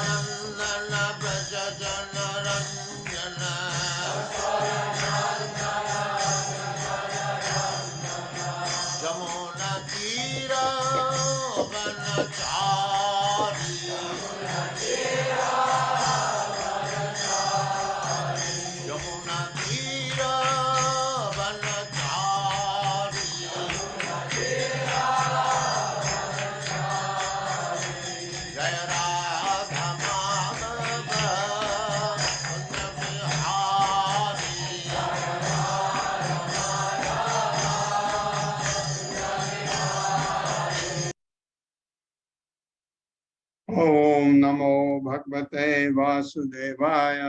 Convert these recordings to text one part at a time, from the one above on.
नंदन ब्रज जन रंजन जमुना तीर वनचारी यमुना तीर वनचारी जय राधा माधव कुंज बिहारी ओम नमो भगवते वासुदेवाय।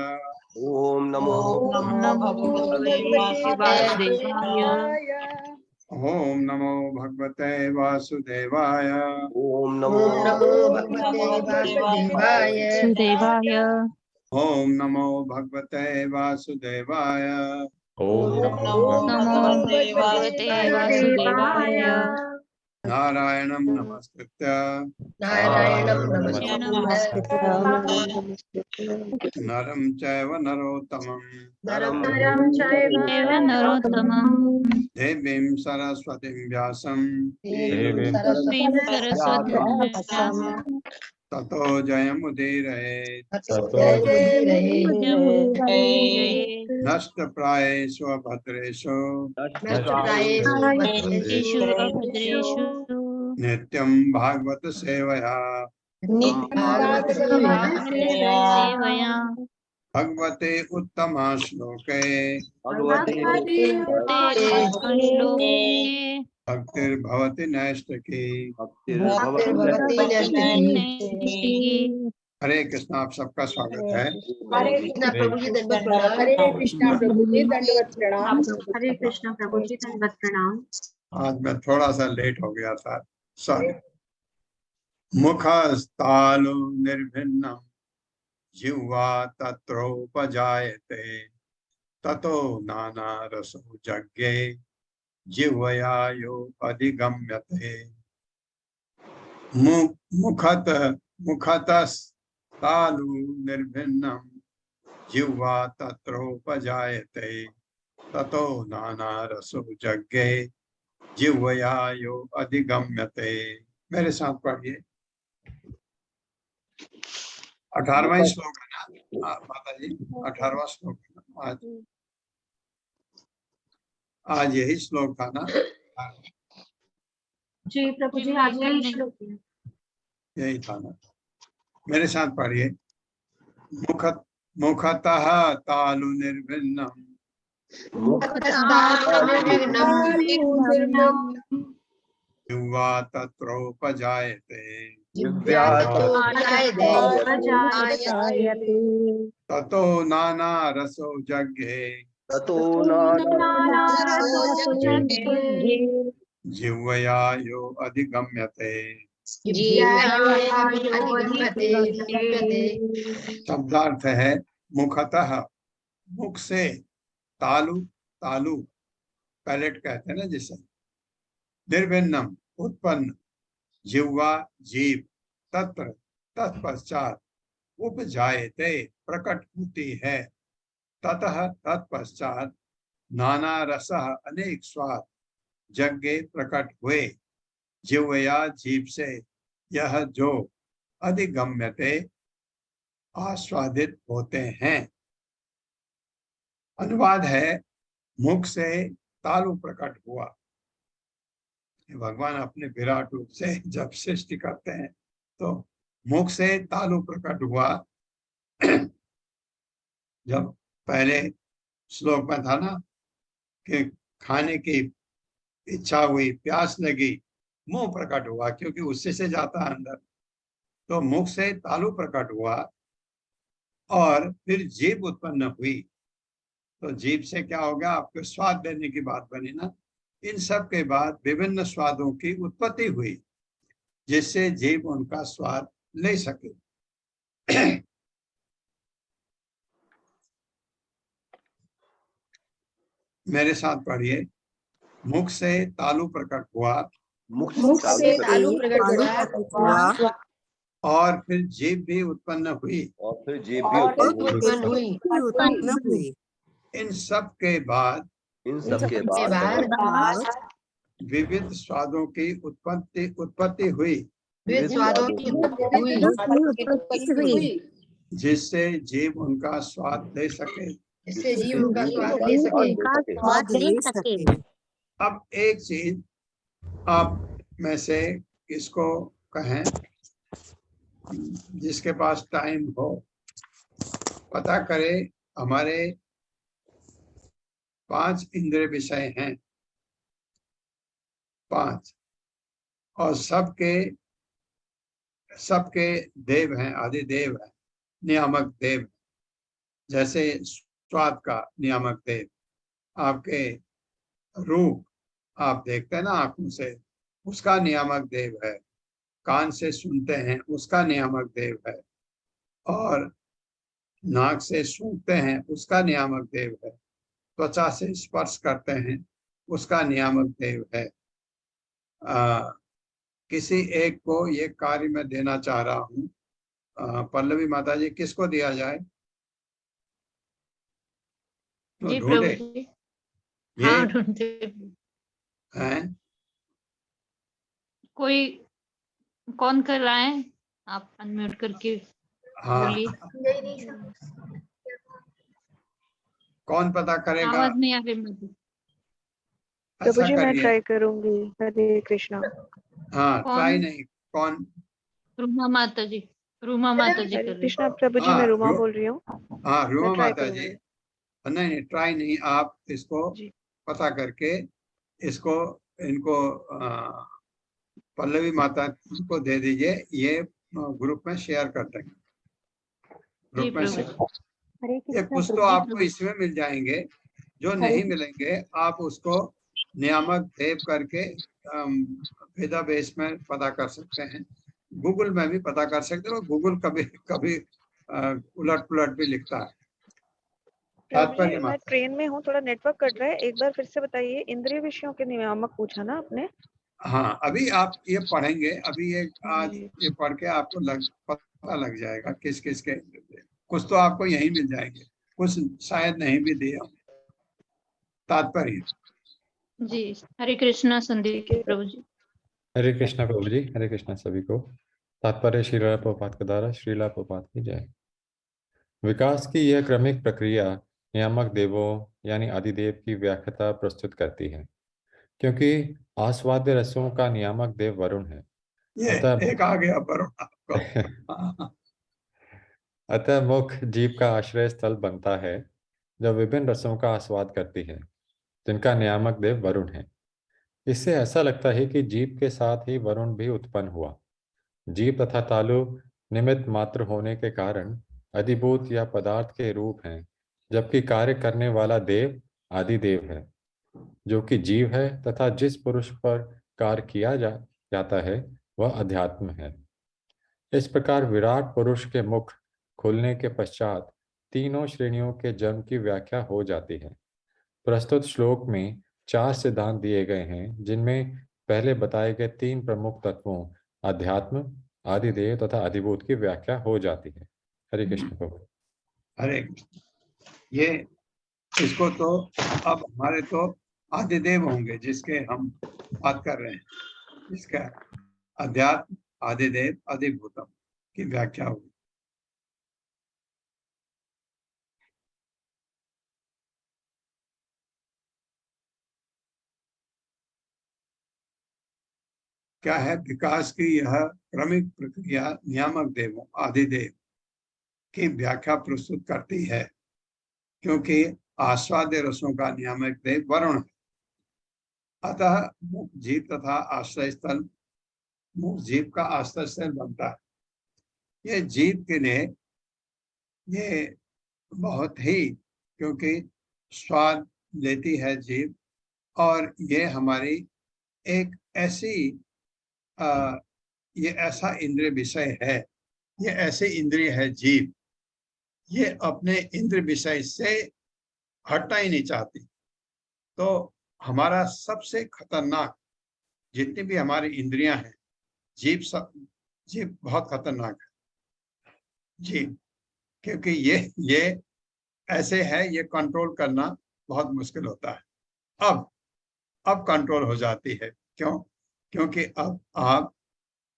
ओम नमो भगवते वासुदेवाय। ओम नमो भगवते वासुदेवाय। ओम नमो भगवते वासुदेवाय। ओम नमो भगवते वासुदेवाय। ओम नमो भगवते वासुदेवाय। नारायणं नमस्कृत्य नरं चैव नरोत्तमं देवीं सरस्वतीं व्यासं ततो जयमुदीरयेत्। नष्टप्रायेषु भद्रेषु नित्यं भागवत सेवया भगवते उत्तमा श्लोके भक्तिर्भवति नैष्ठिकी। हरे कृष्ण। आप सबका स्वागत है। हरे कृष्णा प्रभु जी दंडवत प्रणाम। हरे कृष्णा प्रभु जी दंडवत प्रणाम। हरे कृष्णा प्रभु जी दंडवत प्रणाम। आज मैं थोड़ा सा लेट हो गया था, सॉरी। मुखस्तालु निर्भिन्नम जिह्वा तत्रोपजायते ततो नाना रसो जज्ञे जिह्वया यो अधिगम्यते। मुखतस्तालु निर्भिन्नम जिह्वा तत्रोपजायते ततो नाना रसो जज्ञे जिह्वया यो अधिगम्यते। मेरे साथ पढ़िए। 18वां श्लोक है ना माता जी? 18वां श्लोक है ना आज यही श्लोक था ना? जी प्रभु जी आज यही श्लोक है। यही था ना? मेरे साथ पढ़िए। मुखतः तालु निर्भिन्नम जिह्वा तत्रोपजायते ततो नाना रसो जज्ञे जिह्वया यो अधिगम्यते। शब्दार्थ है मुखतः, मुख से, तालु, तालु पैलेट कहते हैं ना जिसे, निर्भिन्नम उत्पन्न, जिह्वा जीव, तत्र तत्पश्चात, उपजायते प्रकट होती है, ततः तत्पश्चात, नाना रसः अनेक स्वाद, जज्ञे प्रकट हुए, जिह्वया जीव से, यह जो अधिगम्यते आस्वादित होते हैं। अनुवाद है मुख से तालु प्रकट हुआ। भगवान अपने विराट रूप से जब सृष्टि करते हैं तो मुख से तालु प्रकट हुआ। जब पहले श्लोक में था ना कि खाने की इच्छा हुई, प्यास लगी, मुंह प्रकट हुआ, क्योंकि उससे से जाता है अंदर। तो मुख से तालु प्रकट हुआ और फिर जीभ उत्पन्न हुई। तो जीभ से क्या हो गया? आपको स्वाद देने की बात बनी ना। इन सब के बाद विभिन्न स्वादों की उत्पत्ति हुई जिससे जीभ उनका स्वाद ले सके। मेरे साथ पढ़िए। मुख से तालु प्रकट हुआ, मुख से तालु प्रकट हुआ और फिर जीभ भी उत्पन्न हुई। और फिर जीभ भी और उत्पन्न हुई। उत्पन्न हुई। इन सब के बाद इन सब के के बाद बाद विविध स्वादों की उत्पत्ति हुई, विविध स्वादों की उत्पत्ति हुई, जिससे जीव उनका स्वाद ले सके। जिससे जीव उनका स्वाद ले सके। अब एक चीज आप में से किसको कहें, जिसके पास टाइम हो, पता करे हमारे 5 इंद्रिय विषय हैं, 5, और सबके देव हैं, आदि देव हैं, नियामक देव। जैसे स्वाद का नियामक देव, आपके रूप आप देखते हैं ना आंखों से, उसका नियामक देव है। कान से सुनते हैं, उसका नियामक देव है। और नाक से सूंघते हैं, उसका नियामक देव है। त्वचा से स्पर्श करते हैं, उसका नियामक देव है। किसी एक को ये कार्य मैं देना चाह रहा हूँ। पल्लवी माता जी, किसको दिया जाए? तो जी ढूंढे प्रभु जी। ये हाँ, ढूंढते हैं। कोई कौन कर रहा है? आप अनम्यूट करके हाँ, बोलिए। कौन पता करेगा? आवाज नहीं आ रही मुझे। प्रभु ऐसा जी मैं करिए। ट्राई करूंगी। हरे कृष्णा। हाँ, कौन? ट्राई नहीं, कौन? रूमा माता जी, रूमा माता जी हरे कर रही कृष्णा प्रभु जी, हाँ, मैं रूमा बोल रही हूँ। हाँ, मैं रूमा ट्राई माता जी। करूंगी। नहीं, ट्राई नहीं, आप इसको जी। पता करके इसको इनको पल्लवी माता को दे दीजिए। ये ग्रुप में शेयर कर देंगे। जी ग्रुप में प्रभु। शेयर। ये कुछ तो आपको इसमें मिल जाएंगे, जो नहीं मिलेंगे आप उसको नियामक देव करके डेटाबेस में पता कर सकते हैं। गूगल में भी पता कर सकते हो। गूगल कभी कभी उलट पुलट भी लिखता है। प्रभु जी तात्पर्य मैं मात्र। ट्रेन में हूँ, थोड़ा नेटवर्क कट रहा है, एक बार फिर से बताइए। इंद्रिय विषयों के नियामक पूछा ना आपने? हाँ, अभी आप ये पढ़ेंगे, अभी ये आज जी। ये पढ़ के आपको पता लग जाएगा किस किस के। कुछ तो आपको यही मिल जाएंगे, कुछ शायद नहीं भी दिए होंगे। तात्पर्य। जी, हरे कृष्णा संदीप प्रभु जी। हरे कृष्णा प्रभु जी, हरे कृष्णा सभी को। तात्पर्य श्रीला प्रभुपाद के द्वारा श्रीला प्रभुपाद की जय। विकास की यह क्रमिक प्रक्रिया नियामक देवों यानी आदिदेव की व्याख्याता प्रस्तुत करती है, क्योंकि आस्वाद्य रसों का नियामक देव वरुण है। ये अतः एक आ गया वरुण आपको। अतः मुख जीव का आश्रय स्थल बनता है, जो विभिन्न रसों का आस्वाद करती है, जिनका नियामक देव वरुण है। इससे ऐसा लगता है कि जीव के साथ ही वरुण भी उत्पन्न हुआ। जीव तथा तालु निमित्त मात्र होने के कारण अधिभूत या पदार्थ के रूप हैं, जबकि कार्य करने वाला देव आदिदेव है, जो कि जीव है तथा जिस पुरुष पर कार्य किया जाता है वह अध्यात्म है। इस प्रकार विराट पुरुष के मुख खुलने के पश्चात तीनों श्रेणियों के जन्म की व्याख्या हो जाती है। प्रस्तुत श्लोक में 4 सिद्धांत दिए गए हैं, जिनमें पहले बताए गए 3 प्रमुख तत्वों अध्यात्म, आदिदेव तथा अधिभूत की व्याख्या हो जाती है। हरे कृष्ण प्रभु। हरे कृष्ण। ये इसको तो अब हमारे तो आदिदेव होंगे जिसके हम बात कर रहे हैं, इसका अध्यात्म, आदिदेव, अधिभूतम की व्याख्या होगी। क्या है? विकास की यह क्रमिक प्रक्रिया नियामक देवों आदिदेव की व्याख्या प्रस्तुत करती है, क्योंकि आस्वाद्य रसों का नियामक देव वरुण है। अतः मुख जीव तथा आश्रय स्थल, मुख जीव का आश्रय स्थल बनता है। ये जीव के लिए ये बहुत ही, क्योंकि स्वाद लेती है जीव, और ये हमारी एक ऐसी ये ऐसा इंद्रिय विषय है, ये ऐसे इंद्रिय है जीव, ये अपने इंद्रिय विषय से हटना ही नहीं चाहती। तो हमारा सबसे खतरनाक जितनी भी हमारी इंद्रियां हैं, जीव सब जीभ बहुत खतरनाक है जी, क्योंकि ये ऐसे है, ये कंट्रोल करना बहुत मुश्किल होता है। अब कंट्रोल हो जाती है। क्यों? क्योंकि अब आप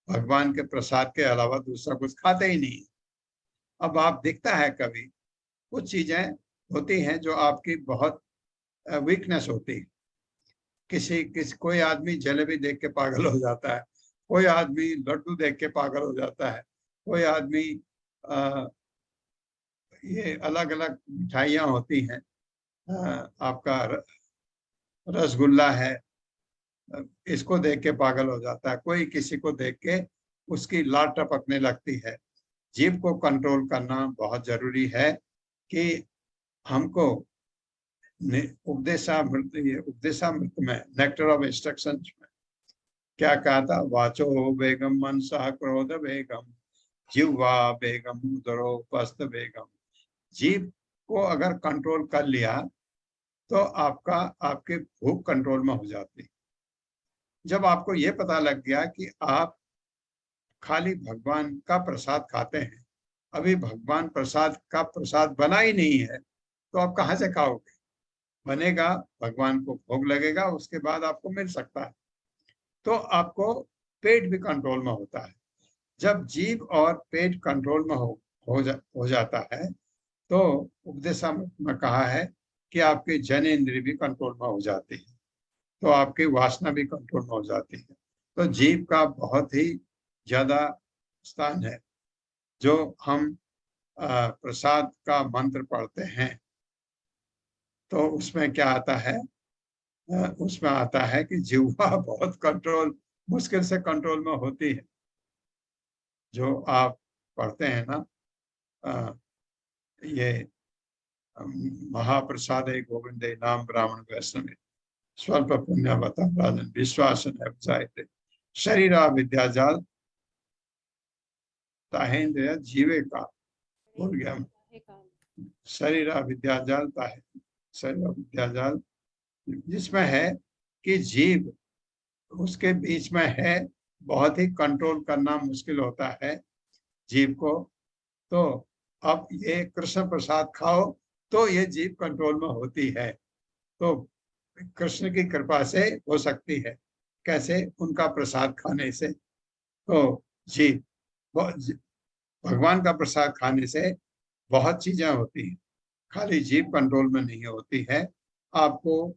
भगवान के प्रसाद के अलावा दूसरा कुछ खाते ही नहीं। अब आप दिखता है कभी कुछ चीजें होती हैं जो आपकी बहुत वीकनेस होती है। कोई आदमी जलेबी देख के पागल हो जाता है, कोई आदमी लड्डू देख के पागल हो जाता है, कोई आदमी ये अलग अलग मिठाइयाँ होती हैं, आपका रसगुल्ला है, इसको देख के पागल हो जाता है, कोई किसी को देख के उसकी लार टपकने लगती है। जीभ को कंट्रोल करना बहुत जरूरी है कि हमको उपदेशामृत में नेक्टर ऑफ इंस्ट्रक्शन में क्या कहा था? वाचो बेगम मनसा क्रोध बेगम जिह्वा बेगम उदरो पस्त बेगम। जीभ को अगर कंट्रोल कर लिया तो आपके भूख कंट्रोल में हो जाती। जब आपको ये पता लग गया कि आप खाली भगवान का प्रसाद खाते हैं, अभी भगवान प्रसाद का प्रसाद बना ही नहीं है, तो आप कहाँ से खाओगे? बनेगा, भगवान को भोग लगेगा, उसके बाद आपको मिल सकता है। तो आपको पेट भी कंट्रोल में होता है। जब जीभ और पेट कंट्रोल में हो जाता है तो उपदेशामृत में कहा है कि आपकी जनेंद्रिय भी कंट्रोल में हो जाती है, तो आपकी वासना भी कंट्रोल में हो जाती है। तो जीभ का बहुत ही ज्यादा स्थान है। जो हम प्रसाद का मंत्र पढ़ते हैं तो उसमें क्या आता है? उसमें आता है कि जिह्वा बहुत मुश्किल से कंट्रोल में होती है। जो आप पढ़ते हैं ना, ये महाप्रसाद गोविंदे नाम ब्राह्मण वैष्णव स्वल्प पुण्य बता राजन विश्वास शरीरा विद्याजाल ताहेन्द्र जीवे का भूल गया। शरीरा विद्याजाल शरीरा विद्याजाल जिसमें है कि जीव उसके बीच में है, बहुत ही कंट्रोल करना मुश्किल होता है जीव को। तो अब ये कृष्ण प्रसाद खाओ तो ये जीव कंट्रोल में होती है। तो कृष्ण की कृपा से हो सकती है। कैसे? उनका प्रसाद खाने से। तो जीव, भगवान का प्रसाद खाने से बहुत चीजें होती हैं, खाली जीव कंट्रोल में नहीं होती है। आपको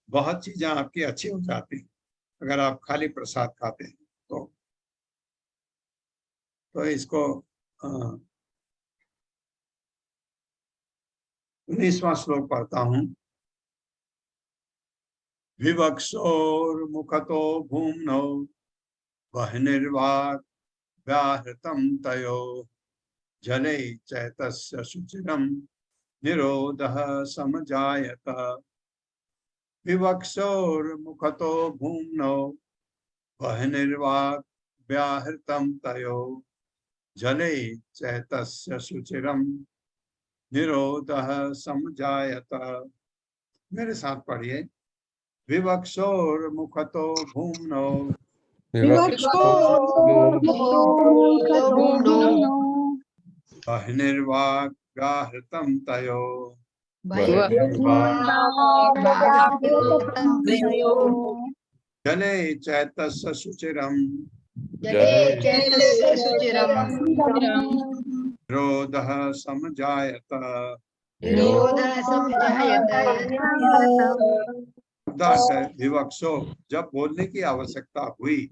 बहुत चीजें आपकी अच्छी हो जाती हैं अगर आप खाली प्रसाद खाते हैं तो इसको 19वां श्लोक पढ़ता हूं। विवक्षोर्मुखतो भूम्नो वह्निर्वाक् व्याहृतं तयो जले चैतस्य शुचिरं निरोधः समजायत। विवक्षोर्मुखतो भूम्नो वह्निर्वाक् व्याहृतं तयो जले चैतस्य शुचिरं निरोधः समजायत। मेरे साथ पढ़िए। विवक्षोर्मुखतो भूम्नो वह्निर्वाक् व्याहृतं तयो जले चैतस्य शुचिरं निरोधः समजायत। विवक्षो, जब बोलने की आवश्यकता हुई,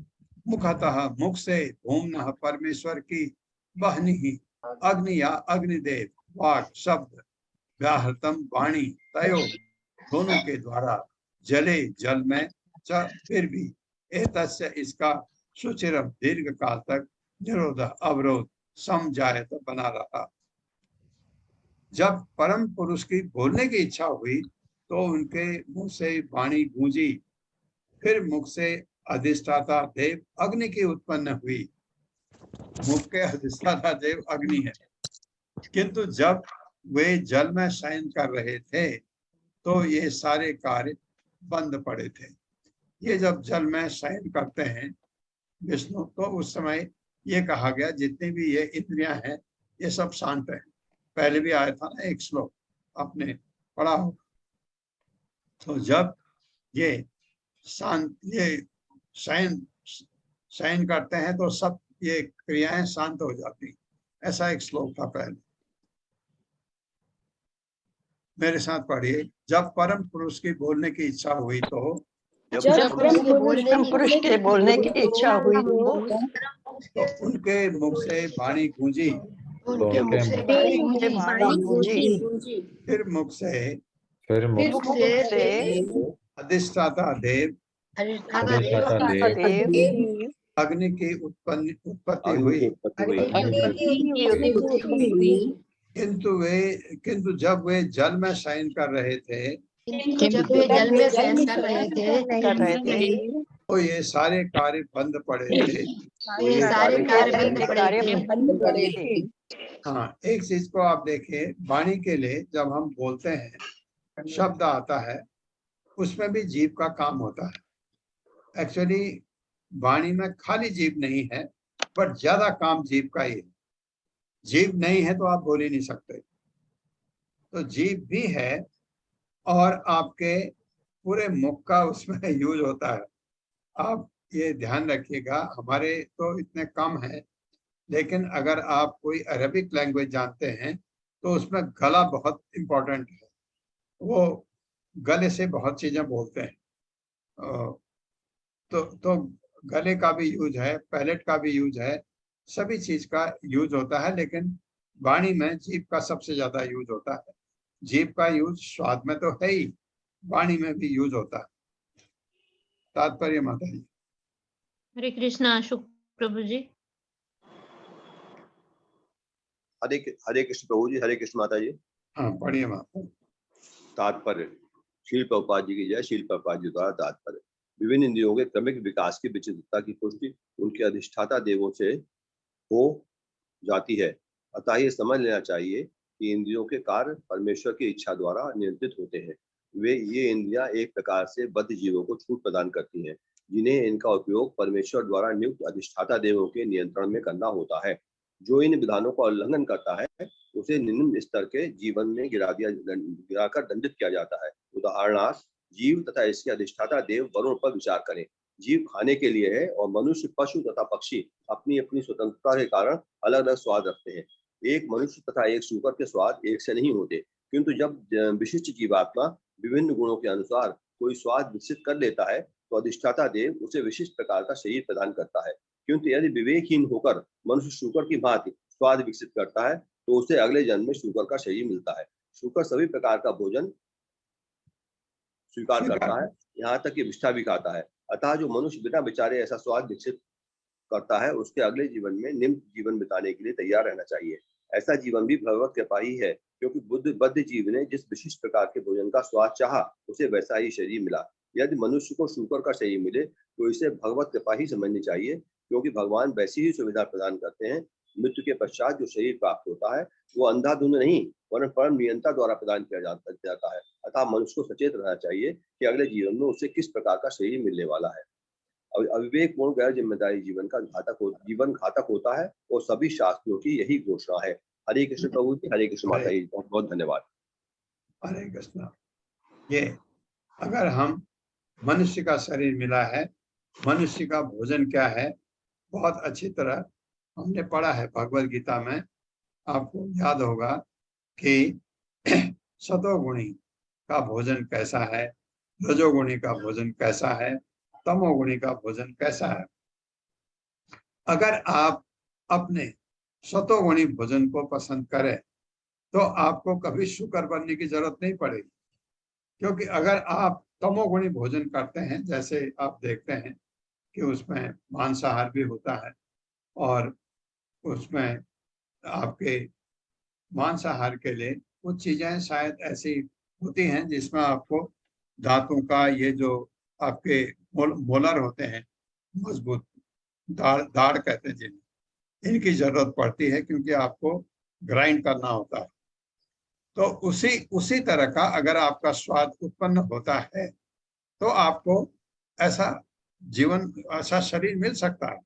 मुखतः मुख से, भूम्नः परमेश्वर की, वह्नि अग्नि या अग्निदेव, वाक् शब्द, व्याहृतम वाणी, तयो दोनों के द्वारा, जले जल में, च फिर भी, एतस्य इसका, सुचिरम दीर्घ काल तक, निरोध अवरोध, समजायत बना रहा। जब परम पुरुष की बोलने की इच्छा हुई तो उनके मुख से वाणी गूंजी, फिर मुख से अधिष्ठाता देव अग्नि की उत्पन्न हुई। मुख के अधिष्ठाता देव अग्नि है, किंतु जब वे जल में शयन कर रहे थे तो ये सारे कार्य बंद पड़े थे। ये जब जल में शयन करते हैं विष्णु, तो उस समय ये कहा गया जितनी भी ये इंद्रियां हैं ये सब शांत है। पहले भी आया था ना एक श्लोक, आपने पढ़ा हो। तो जब ये शांत, ये शयन करते हैं तो सब ये क्रियाएं शांत हो जाती, ऐसा एक श्लोक था पहले। मेरे साथ पढ़िए। जब परम पुरुष की बोलने की इच्छा हुई तो जब परम पुरुष के बोलने की इच्छा हुई तो उनके मुख से वाणी गूंजी, उनके मुख से वाणी गूंजी, फिर मुख से मुख से अधिष्ठाता देव देव अग्नि की उत्पत्ति हुई। किंतु जब वे जल में शयन कर रहे थे तो ये सारे कार्य बंद पड़े थे। हाँ, एक चीज को आप देखिए, वाणी के लिए जब हम बोलते हैं शब्द आता है उसमें भी जीव का काम होता है। एक्चुअली वाणी में खाली जीव नहीं है, पर ज्यादा काम जीव का ही है। जीव नहीं है तो आप बोल ही नहीं सकते, तो जीव भी है और आपके पूरे मुख का उसमें यूज होता है। आप ये ध्यान रखिएगा, हमारे तो इतने कम है, लेकिन अगर आप कोई अरबिक लैंग्वेज जानते हैं तो उसमें गला बहुत इम्पोर्टेंट है। वो गले से बहुत चीजें बोलते हैं। तो गले का भी यूज है, पैलेट का भी यूज है, सभी चीज का यूज होता है, लेकिन वाणी में जीभ का सबसे ज्यादा यूज होता है। जीभ का यूज स्वाद में तो है ही, वाणी में भी यूज होता है। तात्पर्य माता जी। हरे कृष्णा शुक्र प्रभु जी। हरे कृष्ण प्रभु जी। हरे कृष्ण माता जी। हाँ, पढ़िए माता। तात्पर्य। शील प्रभुपाद जी की जय। शील प्रभुपाद जी द्वारा तात्पर्य। विभिन्न इंद्रियों के क्रमिक विकास की विचित्रता की पुष्टि उनके अधिष्ठाता देवों से हो जाती है। अतः ये समझ लेना चाहिए कि इंद्रियों के कार्य परमेश्वर की इच्छा द्वारा नियंत्रित होते हैं। ये इंद्रियां एक प्रकार से बद्ध जीवों को छूट प्रदान करती हैं, जिन्हें इनका उपयोग परमेश्वर द्वारा नियुक्त अधिष्ठाता देवों के नियंत्रण में करना होता है। जो इन विधानों का उल्लंघन करता है उसे निम्न स्तर के जीवन में गिराकर दंडित किया जाता है। उदाहरणार्थ, जीव तथा इसके अधिष्ठाता देव वरुण पर विचार करें। जीव खाने के लिए है और मनुष्य, पशु तथा पक्षी अपनी अपनी स्वतंत्रता के कारण अलग अलग स्वाद रखते हैं। एक मनुष्य तथा एक शूकर के स्वाद एक से नहीं होते, किंतु जब विशिष्ट जीवात्मा विभिन्न गुणों के अनुसार कोई स्वाद विकसित कर लेता है तो अधिष्ठाता देव उसे विशिष्ट प्रकार का शरीर प्रदान करता है। किंतु यदि विवेकहीन होकर मनुष्य शूकर की भांति स्वाद विकसित करता है तो उसे अगले जन्म में शूकर का शरीर मिलता है। शूकर सभी प्रकार का भोजन स्वीकार करता है, यहाँ तक कि विष्ठा भी खाता है। अतः जो मनुष्य बिना विचारे ऐसा स्वाद विकसित करता है उसके अगले जीवन में निम्न जीवन बिताने के लिए तैयार रहना चाहिए। ऐसा जीवन भी भगवत कृपा ही है, क्योंकि बद्ध जीव ने जिस विशिष्ट प्रकार के भोजन का स्वाद चाहा उसे वैसा ही शरीर मिला। यदि मनुष्य को शूकर का शरीर मिले तो इसे भगवत कृपा ही समझनी चाहिए, क्योंकि भगवान वैसी ही सुविधा प्रदान करते हैं। मृत्यु के पश्चात जो शरीर प्राप्त होता है वो अंधाधुंध नहीं वरन परम नियंता द्वारा प्रदान किया जाता है। अतः मनुष्य को सचेत रहना चाहिए कि अगले जीवन में उसे किस प्रकार का शरीर मिलने वाला है। अविवेकपूर्ण गैर जिम्मेदारी जीवन घातक होता है और सभी शास्त्रों की यही घोषणा है। हरे कृष्ण प्रभु जी। हरे कृष्ण माता जी। बहुत बहुत धन्यवाद। हरे कृष्ण। ये अगर हम मनुष्य का शरीर मिला है, मनुष्य का भोजन क्या है, बहुत अच्छी तरह हमने पढ़ा है भगवद गीता में। आपको याद होगा कि सतोगुणी का भोजन कैसा है, रजोगुणी का भोजन कैसा है, तमोगुणी का भोजन कैसा है। अगर आप अपने सतोगुणी भोजन को पसंद करें तो आपको कभी शुकर बनने की जरूरत नहीं पड़ेगी, क्योंकि अगर आप तमोगुणी भोजन करते हैं, जैसे आप देखते हैं कि उसमें मांसाहार भी होता है और उसमें आपके मांसाहार के लिए कुछ चीजें शायद ऐसी होती हैं जिसमें आपको दांतों का, ये जो आपके मोलर होते हैं मजबूत, दाढ़ कहते हैं जिन्हें, इनकी जरूरत पड़ती है, क्योंकि आपको ग्राइंड करना होता है। तो उसी तरह का अगर आपका स्वाद उत्पन्न होता है तो आपको ऐसा जीवन, ऐसा शरीर मिल सकता है।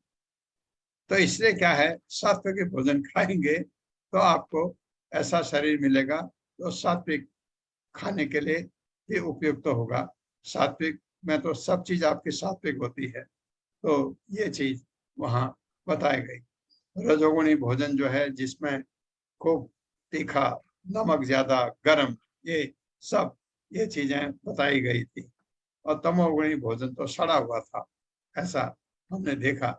तो इसलिए क्या है, सात्विक के भोजन खाएंगे तो आपको ऐसा शरीर मिलेगा तो सात्विक खाने के लिए ये उपयुक्त तो होगा। सात्विक में तो सब चीज आपकी सात्विक होती है, तो ये चीज वहां बताई गई। रजोगुणी भोजन जो है जिसमें खूब तीखा, नमक ज्यादा, गरम, ये सब ये चीजें बताई गई थी। और तमोगुणी भोजन तो सड़ा हुआ था, ऐसा हमने देखा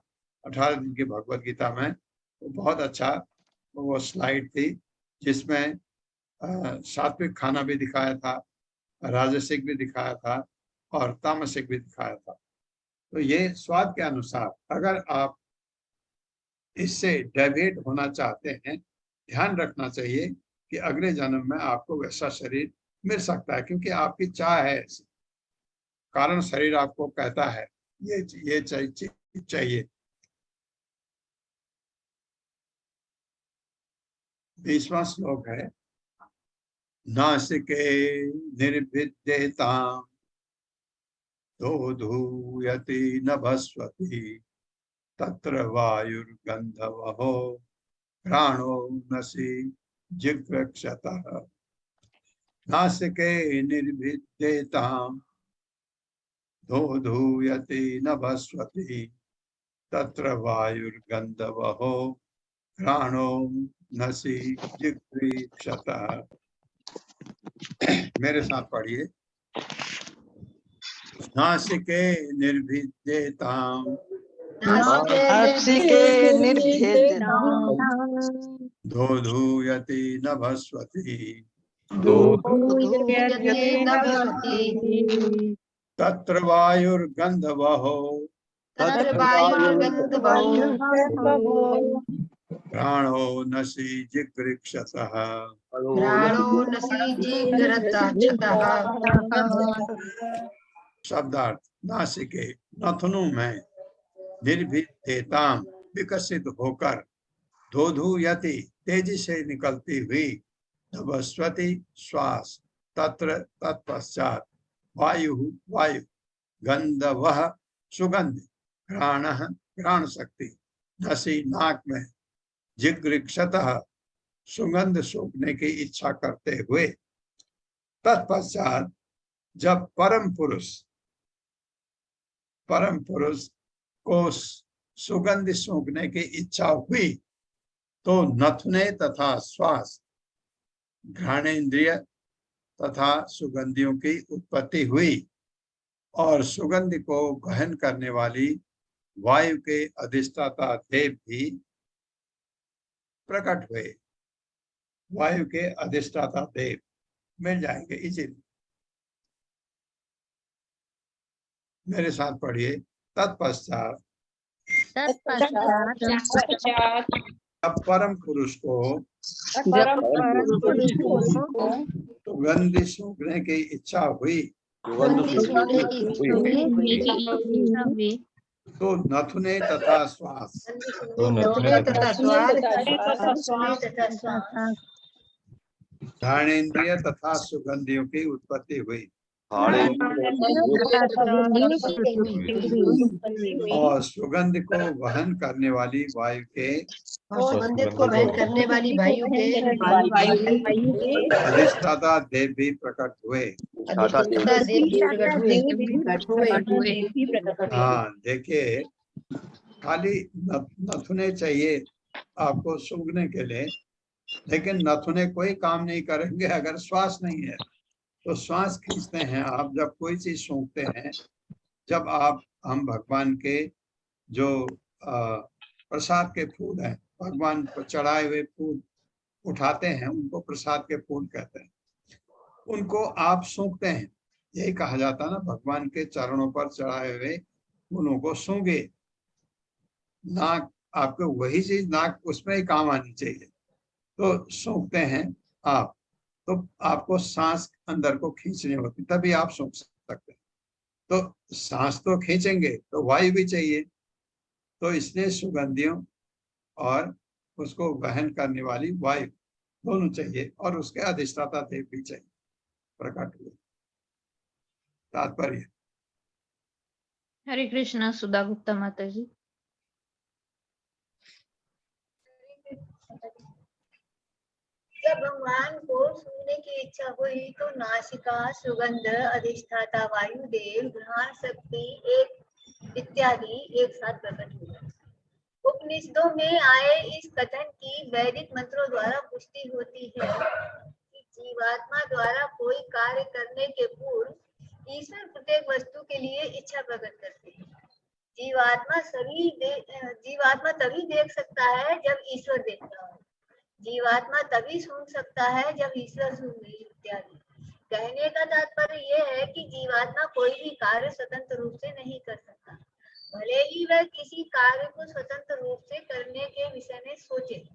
18 दिन की भगवत गीता में। तो बहुत अच्छा वो स्लाइड थी जिसमें सात्विक खाना भी दिखाया था, राजसिक भी दिखाया था और तामसिक भी दिखाया था। तो ये स्वाद के अनुसार अगर आप इससे डेविएट होना चाहते हैं, ध्यान रखना चाहिए कि अगले जन्म में आपको वैसा शरीर मिल सकता है, क्योंकि आपकी चाह है ऐसी, कारण शरीर आपको कहता है ये चाहिए। 20वां श्लोक है, नासिके निर्भिद्येताम् दोधूयति नभस्वति तत्र वायुर्गन्धवहो घ्राणो नसि जिघ्रक्षतः। नासिके निर्भिद्येताम् दोधूयति नभस्वति तत्र वायुर्गन्धवहो घ्राणो नसि जिघ्रक्षतः। मेरे साथ पढ़िए, नासिके निर्भिद्येताम् नासिके निर्भेदताम् दोधूयति नभस्वति दोधूयति नभस्वति तत्र वायुर्गन्धवहो तत्र वायुर्गन्धवहो घ्राणो नसि जिघ्रक्षतः। घ्राणो नसि जिघ्रक्षतः। शब्दार्थ, नासिके नथुनु में, निर्भिद्येताम् विकसित होकर, दोधूयति तेजी से निकलती हुई, नभस्वति श्वास, तत्र तत्पश्चात, वायु वायु, गंधवः सुगंध, घ्राणः घ्राण शक्ति, नसि नाक में, जिघ्रक्षतः सुगंध सूंघने की इच्छा करते हुए, तत्पश्चात जब परम पुरुष को सुगंध सूंघने की इच्छा हुई तो नथुने तथा श्वास, घ्राणेन्द्रिय तथा सुगंधियों की उत्पत्ति हुई और सुगंध को गहन करने वाली वायु के अधिष्ठाता देव भी प्रकट हुए। वायु के अधिष्ठाता देव मिल जाएंगे इजीली। मेरे साथ पढ़िए, तत्पश्चात अब परम पुरुष को सुगंध सूंघने की इच्छा हुई तो नथुने तथा श्वास, घ्राणेन्द्रिय तथा सुगंधियों की उत्पत्ति हुई और सुगंध को वहन करने वाली वायु के अधिष्ठाता देव भी प्रकट हुए। हाँ, देखिए, खाली नथुने चाहिए आपको सूंघने के लिए, लेकिन नथुने कोई काम नहीं करेंगे अगर श्वास नहीं है। तो श्वास खींचते हैं आप जब कोई चीज सूंघते हैं, जब हम भगवान के जो प्रसाद के फूल हैं, भगवान को चढ़ाए हुए फूल उठाते हैं, उनको प्रसाद के फूल कहते हैं, उनको आप सूंघते हैं। यही कहा जाता है ना, भगवान के चरणों पर चढ़ाए हुए फूलों को सूंघे। नाक, आपको वही चीज नाक उसमें ही काम आनी चाहिए, तो सूंघते हैं आप, तो आपको सांस अंदर को खींचनी होती, तभी आप सूंघ सकते हैं। तो सांस तो खींचेंगे तो वायु भी चाहिए, तो इसलिए सुगंधियों और उसको वहन करने वाली वायु दोनों चाहिए और उसके अधिष्ठाता देव भी चाहिए, प्रकट हुए। तात्पर्य, हरे कृष्णा। सुधा गुप्ता माता जी। जब भगवान को सूंघने की इच्छा हुई तो नासिका, सुगंध, अधिष्ठाता वायुदेव, घ्राण शक्ति एक इत्यादि एक साथ प्रकट हुए। उपनिषदों में आए इस कथन की वैदिक मंत्रों द्वारा पुष्टि होती है कि जीवात्मा द्वारा कोई कार्य करने के पूर्व ईश्वर प्रत्येक वस्तु के लिए इच्छा प्रकट करते हैं। जीवात्मा तभी देख सकता है जब ईश्वर देखता हो। जीवात्मा तभी सूंघ सकता है जब ईश्वर सूंघे इत्यादि। कहने का तात्पर्य यह है कि जीवात्मा कोई भी कार्य स्वतंत्र रूप से नहीं कर सकता, भले ही वह किसी कार्य को स्वतंत्र रूप से करने के विषय में सोचे,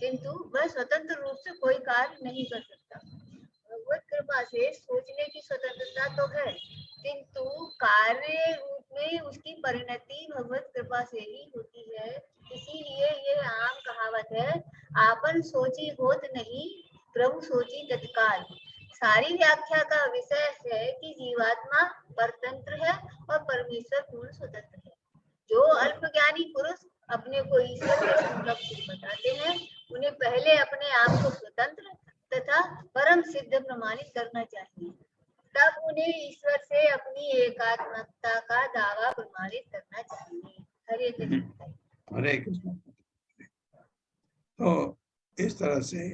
किंतु वह स्वतंत्र रूप से कोई कार्य नहीं कर सकता। भगवत कृपा से सोचने की स्वतंत्रता तो है, किंतु कार्य रूप में उसकी परिणति भगवत कृपा से ही होती है। इसीलिए ये आम कहावत है, आपन सोची होत नहीं, प्रभु सोची तत्काल। सारी व्याख्या का विषय है कि जीवात्मा परतंत्र है और परमेश्वर पूर्ण स्वतंत्र है। जो अल्पज्ञानी पुरुष अपने को ईश्वर के समकक्ष बताते हैं, उन्हें पहले अपने आप को स्वतंत्र तथा परम सिद्ध प्रमाणित करना चाहिए, तब उन्हें ईश्वर से अपनी एकात्मकता का दावा प्रमाणित करना चाहिए। हरे कृष्ण। हरे कृष्ण। तो इस तरह से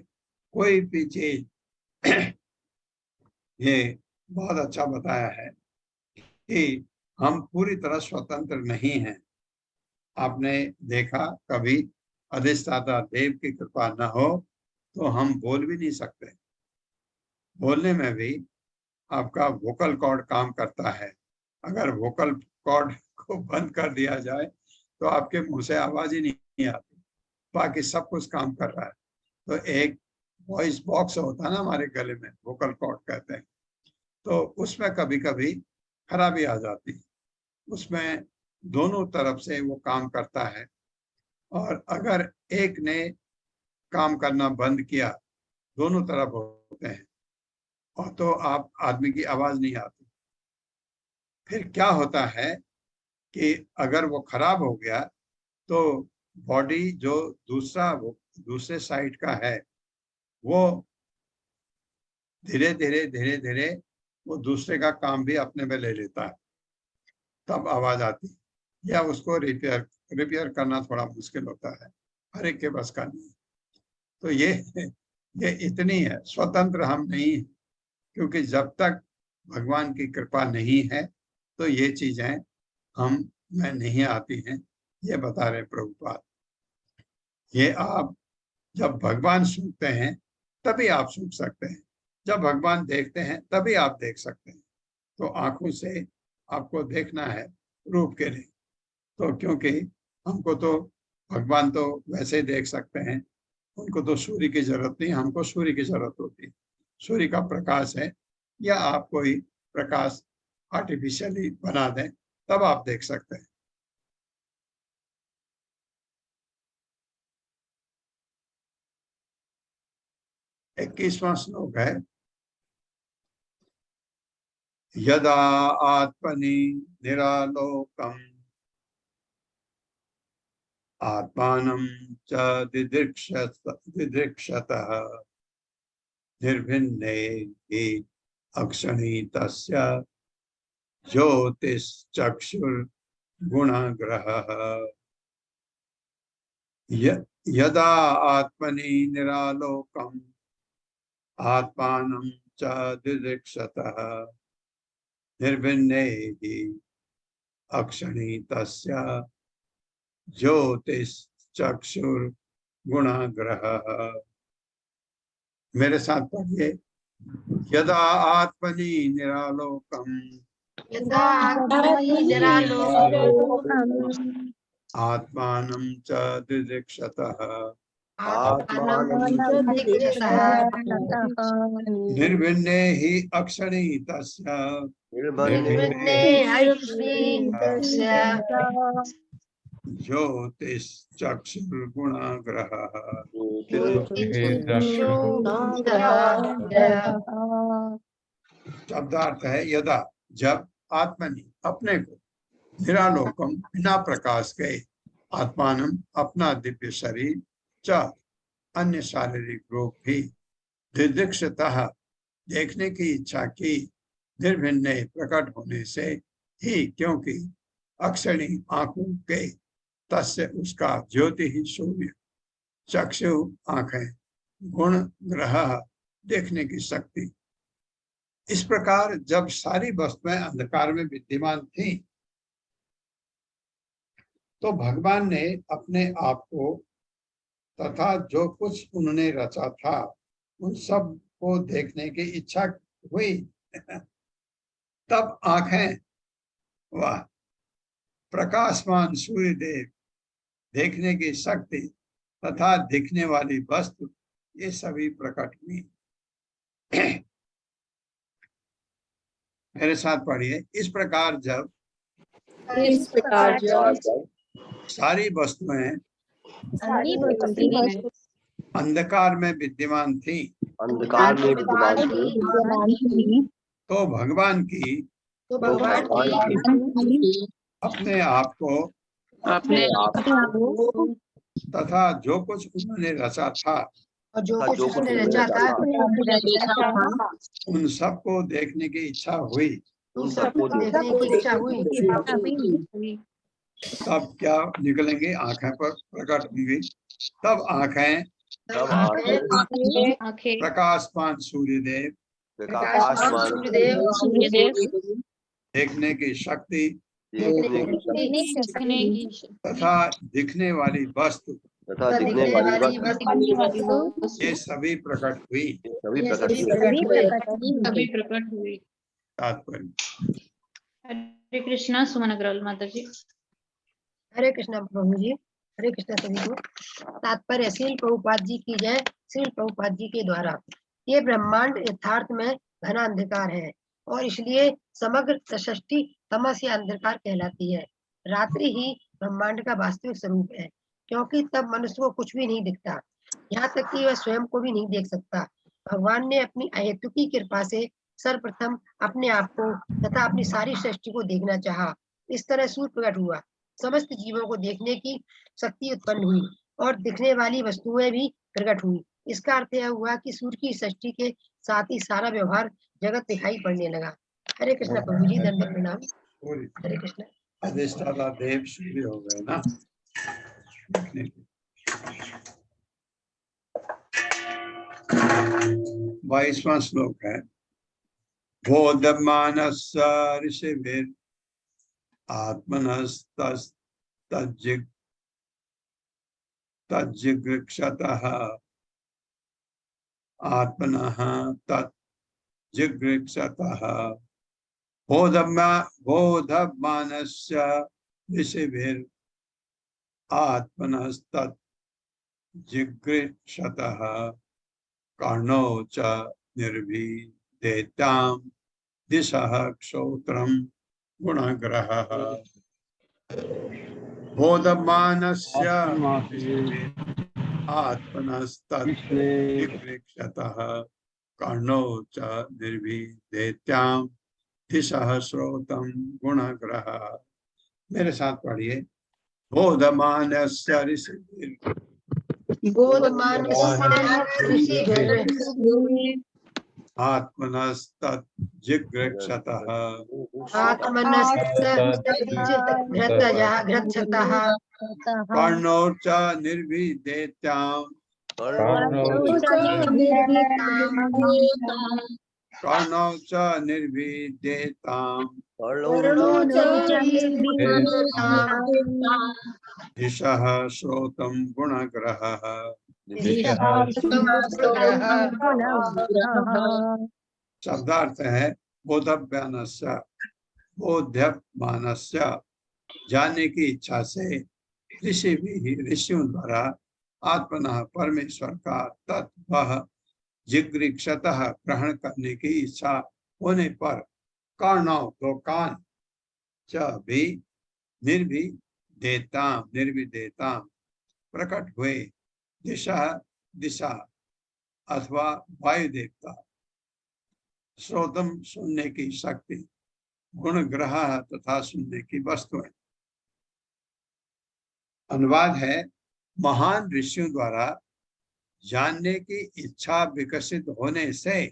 कोई भी चीज ये बहुत अच्छा बताया है कि हम पूरी तरह स्वतंत्र नहीं हैं। आपने देखा कभी अधिष्ठाता देव की कृपा न हो तो हम बोल भी नहीं सकते। बोलने में भी आपका वोकल कॉर्ड काम करता है। अगर वोकल कॉर्ड को बंद कर दिया जाए तो आपके मुंह से आवाज ही नहीं आती, बाकी सब कुछ काम कर रहा है। तो एक वॉइस बॉक्स होता है ना हमारे गले में, वोकल कॉर्ड कहते हैं, तो उसमें कभी कभी खराबी आ जाती है। उसमें दोनों तरफ से वो काम करता है, और अगर एक ने काम करना बंद किया, दोनों तरफ होते हैं, और तो आप आदमी की आवाज नहीं आती। फिर क्या होता है कि अगर वो खराब हो गया तो बॉडी जो दूसरे साइड का है वो धीरे धीरे वो दूसरे का काम भी अपने में ले लेता है, तब आवाज आती है। या उसको रिपेयर करना थोड़ा मुश्किल होता है, हर एक के बस का नहीं। तो ये इतनी है, स्वतंत्र हम नहीं, क्योंकि जब तक भगवान की कृपा नहीं है तो ये चीजें हम में नहीं आती हैं। ये बता रहे प्रभुपाद। ये आप जब भगवान सुनते हैं तभी आप सुन सकते हैं, जब भगवान देखते हैं तभी आप देख सकते हैं। तो आंखों से आपको देखना है रूप के लिए, तो क्योंकि हमको तो भगवान तो वैसे ही देख सकते हैं, उनको तो सूर्य की जरूरत नहीं, हमको सूर्य की जरूरत होती है। सूर्य का प्रकाश है, या आप कोई प्रकाश आर्टिफिशियली बना दें तब आप देख सकते हैं। इक्कीसवां श्लोक है, यदा आत्मनि निरालोकम आत्मानं च दिदृक्षतः निर्भिन्ने हि अक्षणी तस्य ज्योतिश्चक्षुर्गुणग्रहः। यदा आत्मनि निरालोकम् आत्मानं च दिदृक्षतः निर्भिन्ने हि अक्षणी तस्य ज्योतिश्चक्षुर्गुणग्रहः। मेरे साथ पढ़िए, यदा आत्मनि निरालोकम् आत्मानं च दिदृक्षतः निर्भिन्ने हि अक्षणी तस्य ज्योतिश्चक्षुर्गुणग्रहः। शब्दार्थ है, यदा जब आत्मनि अपने को निरालोकम बिना प्रकाश के आत्मानम अपना दिव्य शरीर च अन्य शारीरिक रूप भी दिदृक्षतः देखने की इच्छा की निर्भिन्न प्रकट होने से ही, क्योंकि अक्षणी आंखों के तस्य उसका ज्योति ही सूर्य, चक्षु आंखें, गुण ग्रह देखने की शक्ति। इस प्रकार जब सारी वस्तुएं अंधकार में विद्यमान थी तो भगवान ने अपने आप को तथा जो कुछ उन्होंने रचा था उन सब को देखने की इच्छा हुई। तब आंखें व प्रकाशमान सूर्य देव देखने की शक्ति तथा दिखने वाली वस्तु ये सभी प्रकट हुई। मेरे साथ पढ़िए। इस प्रकार जब सारी वस्तुएं अंधकार में विद्यमान थी तो भगवान की अपने आप को तथा जो कुछ उन्होंने रचा था उन सबको देखने की इच्छा हुई। तब क्या निकलेंगे? आंखें पर प्रकट होंगी। तब आंखें प्रकाशमान सूर्यदेव देखने की शक्ति तथा दिखने वाली वस्तु ये सभी प्रकट हुई। तात्पर्य। हरे कृष्णा। सुमन अग्रवाल माता जी। हरे कृष्णा प्रभु जी। हरे कृष्णा सभी को। तात्पर्य। श्रील प्रभुपाद जी की जय। श्रील प्रभुपाद जी के द्वारा ये ब्रह्मांड यथार्थ में घना अंधकार है और इसलिए समग्र सृष्टि तमस या अंधकार कहलाती है। रात्रि ही ब्रह्मांड का वास्तविक स्वरूप है, क्योंकि तब मनुष्य को कुछ भी नहीं दिखता, यहाँ तक कि वह स्वयं को भी नहीं देख सकता। भगवान ने अपनी अहेतुकी कृपा से सर्वप्रथम अपने आप को तथा अपनी सारी सृष्टि को देखना चाहा। इस तरह सूर्य प्रकट हुआ, समस्त जीवों को देखने की शक्ति उत्पन्न हुई और दिखने वाली वस्तुएं भी प्रकट हुई। इसका अर्थ यह हुआ कि सूर्य की सृष्टि के साथ ही सारा व्यवहार जगत दिखाई पड़ने लगा। हरे कृष्णा प्रभु जी। दंडवत प्रणाम। हरे कृष्णा। अधिष्ठाता देव सूर्य हो गए ना। 22वां श्लोक है। बोधमानस्य ऋषिभिः तज्जिगृक्षतः आत्मनः तज्जिगृक्षतः बोधमानस्य ऋषिभिः आत्मनस्तज्जिगृक्षतः कर्णौ च निर्भिदेतां दिशः श्रोत्रं गुणग्रहः। बोधमानस्य आत्मनस्तज्जिगृक्षतः कर्णौ च निर्भिदेतां दिशः श्रोत्रं गुणग्रहः। मेरे साथ पढ़िए। बोधमानस्य ऋषिभिः आत्मनस्तज्जिगृक्षतः कर्णौ च निर्भिदेतां दिशः श्रोत्रं गुणग्रहः। शब्दार्थ है बोधव्यानस्य, बोध्यमानस्य जानने की इच्छा से ऋषियों द्वारा आत्मनः परमेश्वर का तत्व जिगृक्षतः ग्रहण करने की इच्छा होने पर कर्णौ दो कान च भी निर्भिदेतां प्रकट हुए। दिशा अथवा वायु देवता, श्रोतम सुनने की शक्ति, गुण ग्रह तथा सुनने की वस्तुएं। अनुवाद है। महान ऋषियों द्वारा जानने की इच्छा विकसित होने से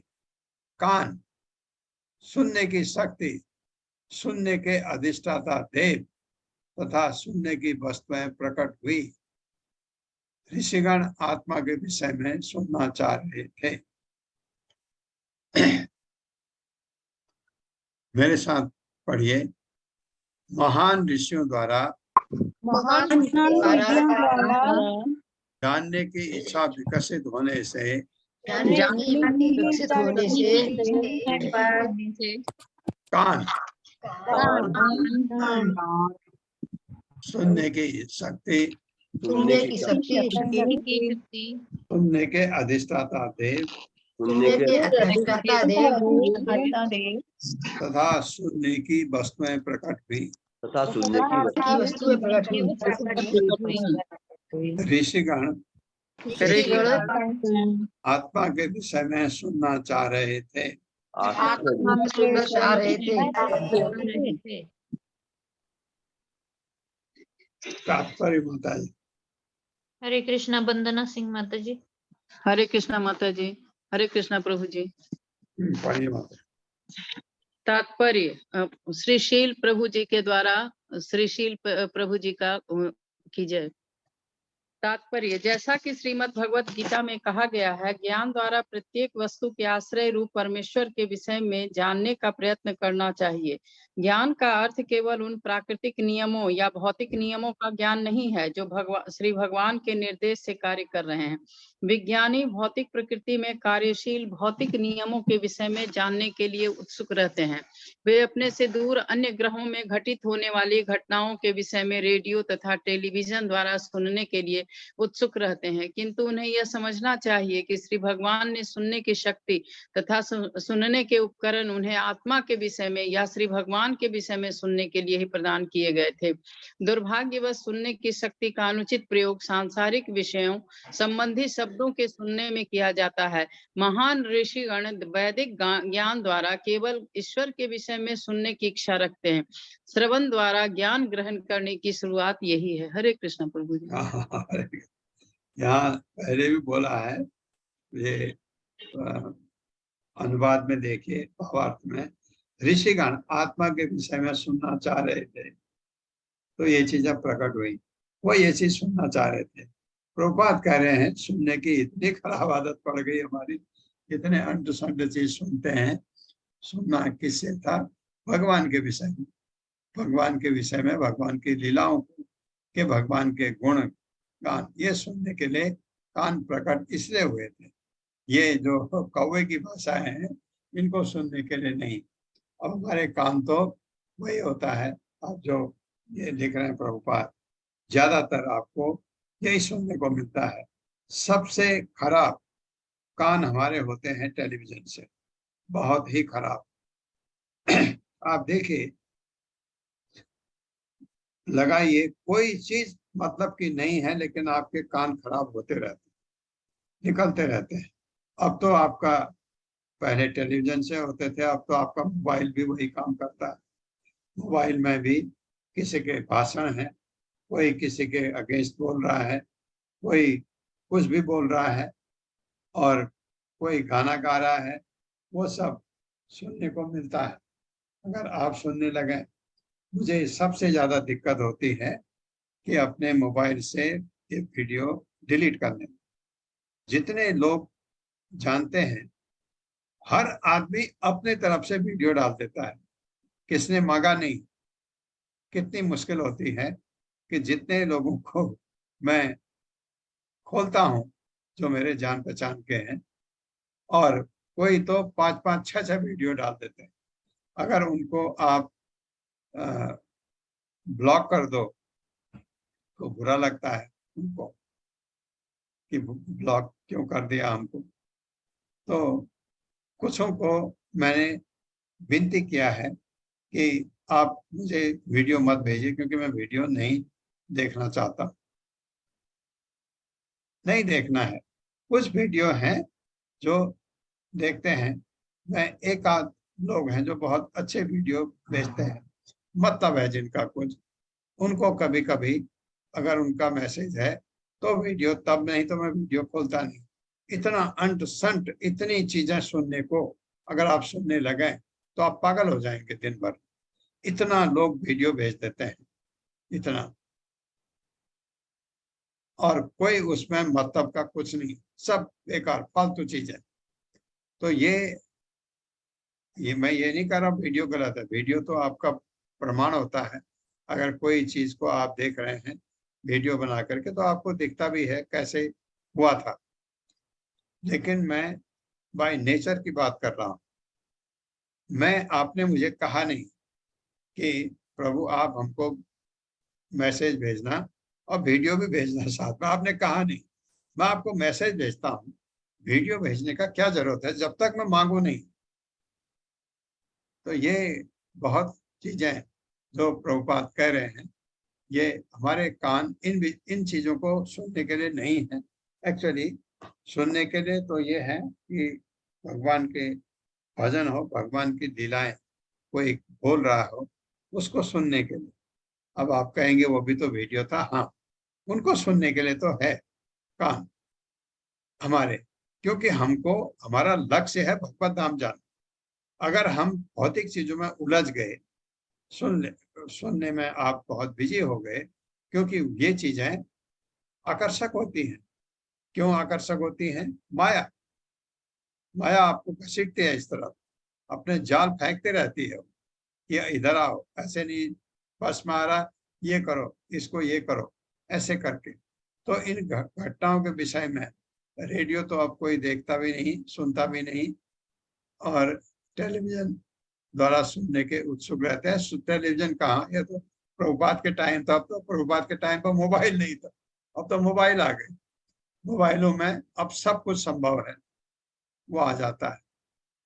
कान, सुनने की शक्ति, सुनने के अधिष्ठाता देव तथा सुनने की वस्तुएं प्रकट हुई। ऋषिगण आत्मा के विषय में सुनना चाह रहे थे। मेरे साथ पढ़िए। महान ऋषियों द्वारा जानने की इच्छा विकसित होने से विकसित होने से कान, सुनने की शक्ति, सुनने की शक्ति, सुनने के अधिष्ठाता देव सुनने के अधिष्ठाता देव तथा सुनने की वस्तुएं प्रकट हुई। तथा सुनने की वस्तुएं प्रकट हुई। ऋषिगण ऋषिगण आत्मा के विषय में सुनना चाह रहे थे। सुनना चाह रहे थे। तात्पर्य माता जी। हरे कृष्णा वंदना सिंह माता जी। हरे कृष्णा माता जी। हरे कृष्णा प्रभु जी। पढ़िए माता। तात्पर्य श्रीशील प्रभु जी के द्वारा श्रीशील प्रभु जी का की जय। तात्पर्य जैसा कि श्रीमद् भगवत गीता में कहा गया है, ज्ञान द्वारा प्रत्येक वस्तु के आश्रय रूप परमेश्वर के विषय में जानने का प्रयत्न करना चाहिए। ज्ञान का अर्थ केवल उन प्राकृतिक नियमों या भौतिक नियमों का ज्ञान नहीं है जो श्री भगवान के निर्देश से कार्य कर रहे हैं। विज्ञानी भौतिक प्रकृति में कार्यशील भौतिक नियमों के विषय में जानने के लिए उत्सुक रहते हैं। वे अपने से दूर अन्य ग्रहों में घटित होने वाली घटनाओं के विषय में रेडियो तथा टेलीविजन द्वारा सुनने के लिए उत्सुक रहते हैं, किंतु उन्हें यह समझना चाहिए कि श्री भगवान ने सुनने की शक्ति तथा सुनने के उपकरण उन्हें आत्मा के विषय में या श्री भगवान के विषय में सुनने के लिए ही प्रदान किए गए थे। दुर्भाग्यवश सुनने की शक्ति का अनुचित प्रयोग सांसारिक विषयों संबंधी शब्दों के सुनने में किया जाता है। महान ऋषिगण वैदिक ज्ञान द्वारा केवल ईश्वर के विषय में सुनने की इच्छा रखते हैं। श्रवण द्वारा ज्ञान ग्रहण करने की शुरुआत यही है। हरे कृष्ण प्रभु जी। यहाँ पहले भी बोला है, ये अनुवाद में देखिए, भावार्थ में ऋषिगण आत्मा के विषय में सुनना चाह रहे थे, तो ये चीजें प्रकट हुई। वो ये चीज सुनना चाह रहे थे। प्रभुपाद कह रहे हैं सुनने की इतनी खराब आदत पड़ गई हमारी, इतने अंट संट चीज सुनते हैं। सुनना किससे था? भगवान के विषय में, भगवान के विषय में, भगवान की लीलाओं के, भगवान के गुण गान, ये सुनने के लिए कान प्रकट इसलिए हुए थे। ये जो कौवे की भाषाएं हैं, इनको सुनने के लिए नहीं। अब हमारे कान तो वही होता है, आप जो ये लिख रहे हैं प्रभुपाद, ज्यादातर आपको यही सुनने को मिलता है। सबसे खराब कान हमारे होते हैं टेलीविजन से, बहुत ही खराब। आप देखिए, लगाइए, कोई चीज मतलब की नहीं है, लेकिन आपके कान खराब होते रहते, निकलते रहते हैं। अब तो आपका, पहले टेलीविजन से होते थे, अब तो आपका मोबाइल भी वही काम करता है। मोबाइल में भी किसी के भाषण है, कोई किसी के अगेंस्ट बोल रहा है, कोई कुछ भी बोल रहा है, और कोई गाना गा रहा है, वो सब सुनने को मिलता है। अगर आप सुनने लगे, मुझे सबसे ज्यादा दिक्कत होती है कि अपने मोबाइल से ये वीडियो डिलीट करने में। जितने लोग जानते हैं, हर आदमी अपने तरफ से वीडियो डाल देता है, किसने मांगा नहीं। कितनी मुश्किल होती है कि जितने लोगों को मैं खोलता हूं जो मेरे जान पहचान के हैं, और कोई तो 5-5, 6-6 वीडियो डाल देते हैं। अगर उनको आप ब्लॉक कर दो तो बुरा लगता है उनको कि ब्लॉक क्यों कर दिया हमको। तो कुछों को मैंने विनती किया है कि आप मुझे वीडियो मत भेजिए, क्योंकि मैं वीडियो नहीं देखना चाहता, नहीं देखना है। कुछ वीडियो हैं जो देखते हैं, मैं एक आध लोग हैं जो बहुत अच्छे वीडियो भेजते हैं, मतलब है जिनका कुछ, उनको कभी कभी अगर उनका मैसेज है तो वीडियो, तब नहीं तो मैं वीडियो खोलता नहीं। इतना अंट संट इतनी चीजें सुनने को अगर आप सुनने लगे तो आप पागल हो जाएंगे दिन भर। इतना लोग वीडियो भेज देते हैं, इतना, और कोई उसमें मतलब का कुछ नहीं, सब बेकार फालतू चीजें। तो ये मैं ये नहीं कह रहा वीडियो गलत है, वीडियो तो आपका प्रमाण होता है। अगर कोई चीज को आप देख रहे हैं वीडियो बना करके तो आपको दिखता भी है कैसे हुआ था, लेकिन मैं बाय नेचर की बात कर रहा हूं। मैं, आपने मुझे कहा नहीं कि प्रभु आप हमको मैसेज भेजना और वीडियो भी भेजना साथ में, आपने कहा नहीं। मैं आपको मैसेज भेजता हूँ, वीडियो भेजने का क्या जरूरत है जब तक मैं मांगू नहीं। तो ये बहुत चीजें जो प्रभुपाद कह रहे हैं, ये हमारे कान इन चीजों को सुनने के लिए नहीं है। एक्चुअली सुनने के लिए तो ये है कि भगवान के भजन हो, भगवान की लीलाएं कोई बोल रहा हो, उसको सुनने के लिए। अब आप कहेंगे वो भी तो वीडियो था, हाँ, उनको सुनने के लिए तो है कान हमारे, क्योंकि हमको हमारा लक्ष्य है भगवत धाम जाना। अगर हम भौतिक चीजों में उलझ गए, सुनने में आप बहुत बिजी हो गए, क्योंकि ये चीजें आकर्षक होती हैं। क्यों आकर्षक होती हैं? माया, माया आपको घसीटती है इस तरफ, अपने जाल फेंकते रहती है, ये इधर आओ, ऐसे नहीं, बस में आ रहा, ये करो, इसको ये करो, ऐसे करके। तो इन घटनाओं के विषय में रेडियो तो अब कोई देखता भी नहीं, सुनता भी नहीं, और टेलीविजन द्वारा सुनने के उत्सुक रहते हैं। टेलीविजन कहाँ, ये तो प्रभुपाद के टाइम था, अब तो प्रभुपाद के टाइम पर मोबाइल नहीं था, अब तो मोबाइल आ गए। मोबाइलों में अब सब कुछ संभव है, वो आ जाता है,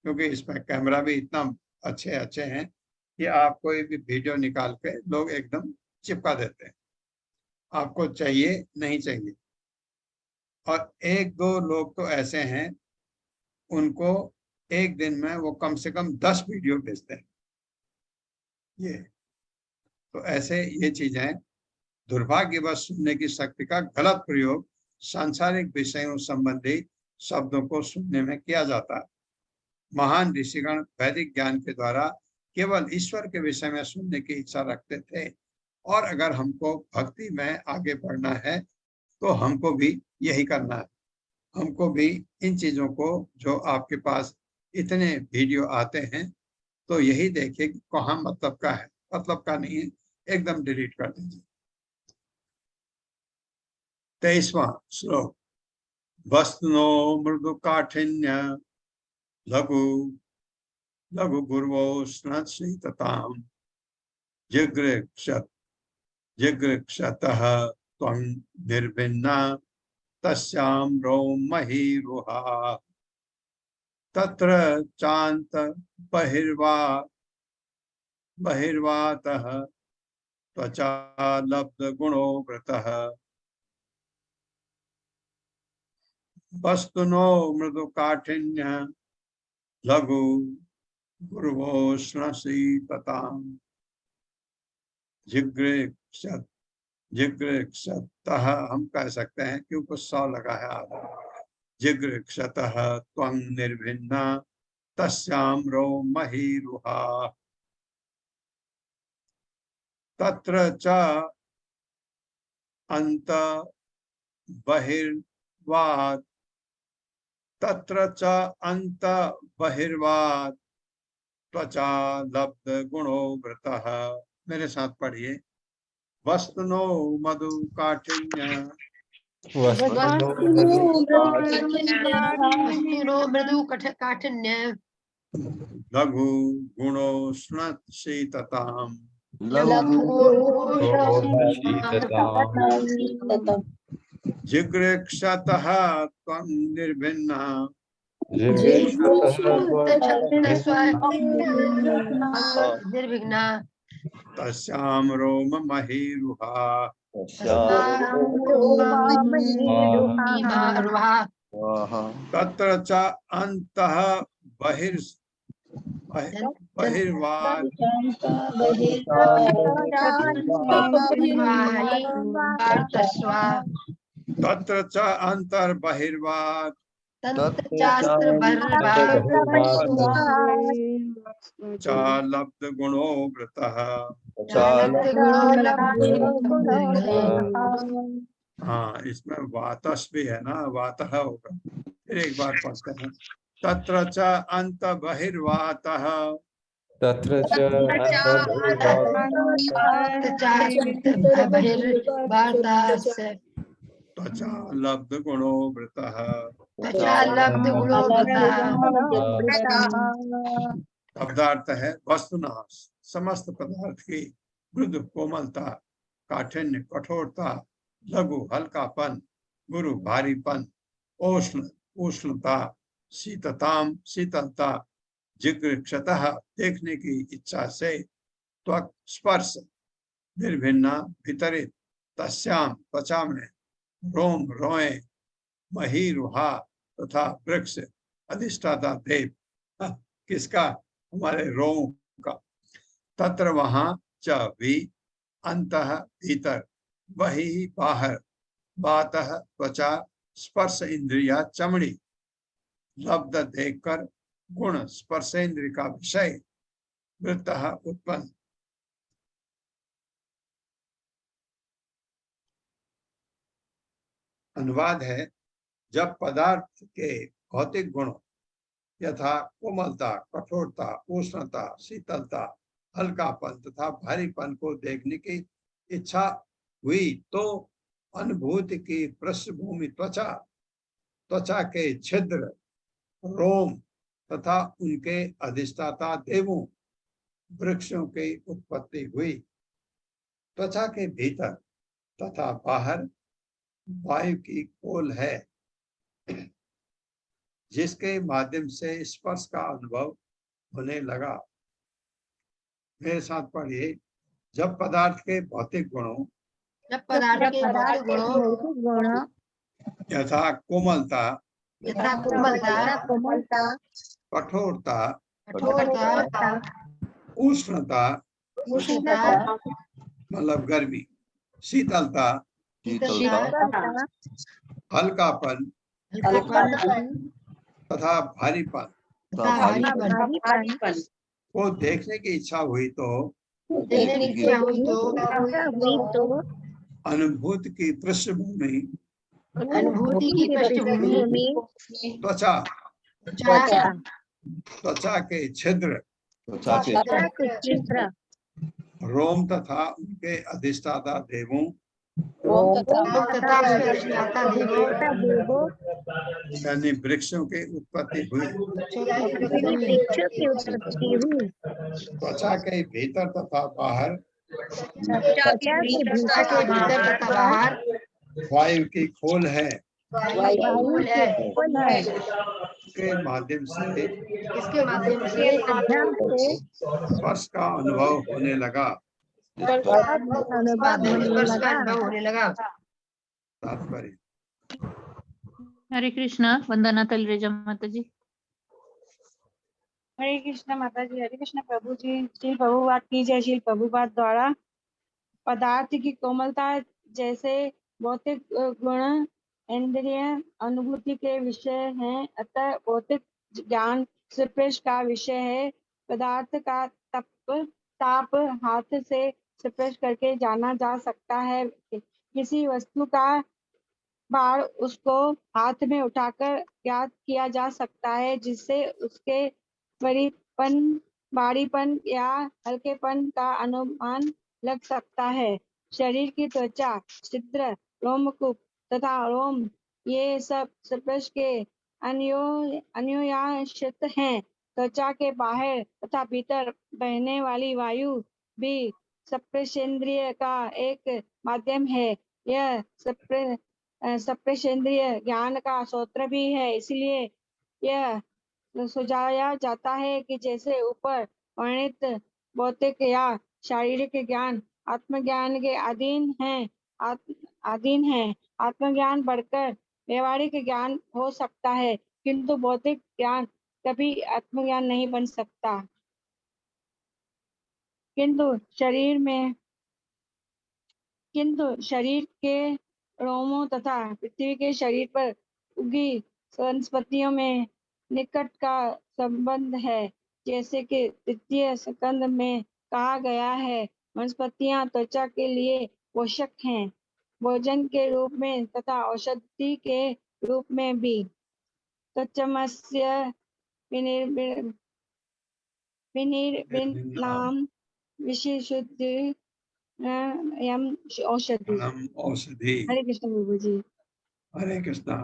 क्योंकि इसमें कैमरा भी इतना अच्छे अच्छे हैं कि आप कोई भी वीडियो निकाल के लोग एकदम चिपका देते हैं, आपको चाहिए नहीं चाहिए। और एक दो लोग तो ऐसे हैं, उनको एक दिन में वो कम से कम 10 वीडियो भेजते हैं। ये तो ऐसे ये चीजें, दुर्भाग्यवश सुनने की शक्ति का गलत प्रयोग सांसारिक विषयों संबंधी शब्दों को सुनने में किया जाता है। महान ऋषिगण वैदिक ज्ञान के द्वारा केवल ईश्वर के विषय में सुनने की इच्छा रखते थे, और अगर हमको भक्ति में आगे बढ़ना है तो हमको भी यही करना है। हमको भी इन चीजों को, जो आपके पास इतने वीडियो आते हैं, तो यही देखिए कि कहाँ मतलब का है, मतलब का नहीं है, एकदम डिलीट कर दीजिए। 23वां श्लोक। वस्तुनो मृदु काठिन्य लघु लघु गुर्वो स्नतताम जिगृक्षतः त्वं निर्भिन्ना तस्यां रोमहीरुहा तत्र चान्त बहिर्वातः त्वचा लब्ध गुणो वृतः वस्तुनो मृदु काठिन्य लघु गुरुवोष्णशीतताम् जिगृक्षतः, हम कह सकते हैं क्योंकि 100 लगा है आधा। जिगृक्षतः त्वं निर्भिन्ना तस्यां रोमहीरुहा तत्र च अन्त बहिर्वात् तत्र च अन्त बहिर्वात् त्वचा लब्ध गुणो वृतः। मेरे साथ पढ़िए। वस्तुनो मधु काठिन्य वस्तुनो मृदु काठिन्य लघु गुणोष्णशीतताम् जिगृक्षतः त्वं निर्भिन्ना निर्विघ्ना तस्यां रोमहीरुहा तत्र च अन्तः बहिर्वात् तत्र च अंतर्बहिर्वात् तत्शास्त्र चा लब्ध गुणो वृतः। हाँ, इसमें वातस भी है ना, वातः होगा। फिर एक बार पढ़ते हैं। तत्र च अंत बहिर्वातः। तत्र च त्वचा लब्ध गुणो वृतः। शब्दार्थ है वस्तुना समस्त पदार्थ की मृदु कोमलता, काठिन्य कठोरता, लघु हल्कापन, गुरु भारीपन, उष्ण उष्णता, शीतताम शीतलता, जिगृक्षतः देखने की इच्छा से, त्वक स्पर्श, निर्भिन्ना वितरित, तस्याम त्वचा में, रोम रोए, महीरुहा तथा वृक्ष, अधिष्ठाता देव। किसका? हमारे रोम का। तत्र वहां, च भी, अंतः भीतर, वही बाहर, बातः त्वचा, स्पर्श इंद्रिया चमड़ी, लब्ध देखकर, गुण स्पर्शेंद्रिय का विषय, वृत्तः उत्पन्न। अनुवाद है, जब पदार्थ के भौतिक गुणों यथा कोमलता, कठोरता, उष्णता, शीतलता, हल्कापन तथा भारीपन को देखने की इच्छा हुई तो अनुभूति की पृष्ठभूमि त्वचा, त्वचा के छिद्र, रोम तथा उनके अधिष्ठाता देवों, वृक्षों की उत्पत्ति हुई। त्वचा के भीतर तथा बाहर वायु की खोल है, जिसके माध्यम से स्पर्श का अनुभव होने लगा। मेरे साथ पढ़िए। जब पदार्थ के भौतिक गुणों यथा कोमलता, कठोरता, उष्णता मतलब गर्मी, शीतलता, हल्कापन तथा भारीपन को देखने की इच्छा हुई तो अनुभूति की पृष्ठभूमि त्वचा, त्वचा के छिद्र, रोम तथा उनके अधिष्ठाता देवों, यानी वृक्षों की उत्पत्ति हुई। त्वचा के भीतर तथा बाहर वायु की खोल है, के माध्यम से स्पर्श का अनुभव होने लगा। तात्पर्य। हरे कृष्णा। वंदना तलरेजा माता जी। हरे कृष्णा माता जी। हरे कृष्णा प्रभु जी। श्री प्रभुपाद की जय। श्री प्रभुपाद द्वारा पदार्थ की कोमलता जैसे भौतिक गुण इंद्रिय अनुभूति के विषय हैं, अतः भौतिक ज्ञान स्पर्श का विषय है। पदार्थ का ताप हाथ से स्पर्श करके जाना जा सकता है। किसी वस्तु का भार उसको हाथ में उठाकर ज्ञात किया जा सकता है, जिससे उसके भारीपन या हल्केपन का अनुमान लग सकता है। शरीर की त्वचा, छिद्र, रोमकूप तथा रोम ये सब स्पर्श के अन्योन्याश्रित हैं। त्वचा के बाहर तथा भीतर बहने वाली वायु भी स्पर्शेंद्रिय का एक माध्यम है। यह स्पर्शेंद्रिय ज्ञान का स्रोत भी है। इसलिए यह सुझाया जाता है कि जैसे ऊपर वर्णित भौतिक या शारीरिक ज्ञान आत्मज्ञान के अधीन है, आत्मज्ञान बढ़कर व्यवहारिक ज्ञान हो सकता है, किंतु भौतिक ज्ञान कभी आत्मज्ञान नहीं बन सकता। किंतु शरीर के रोमों तथा पृथ्वी के शरीर पर उगी वनस्पतियों में निकट का संबंध है, जैसे कि तृतीय स्कंद में कहा गया है। वनस्पतियां त्वचा के लिए पोषक हैं, भोजन के रूप में तथा औषधि के रूप में भी। त्वचमस्य विनिर्विन्नाम विशेषुद्धि यम औषधि। औषधि। हरे कृष्ण प्रभु जी। हरे कृष्णा।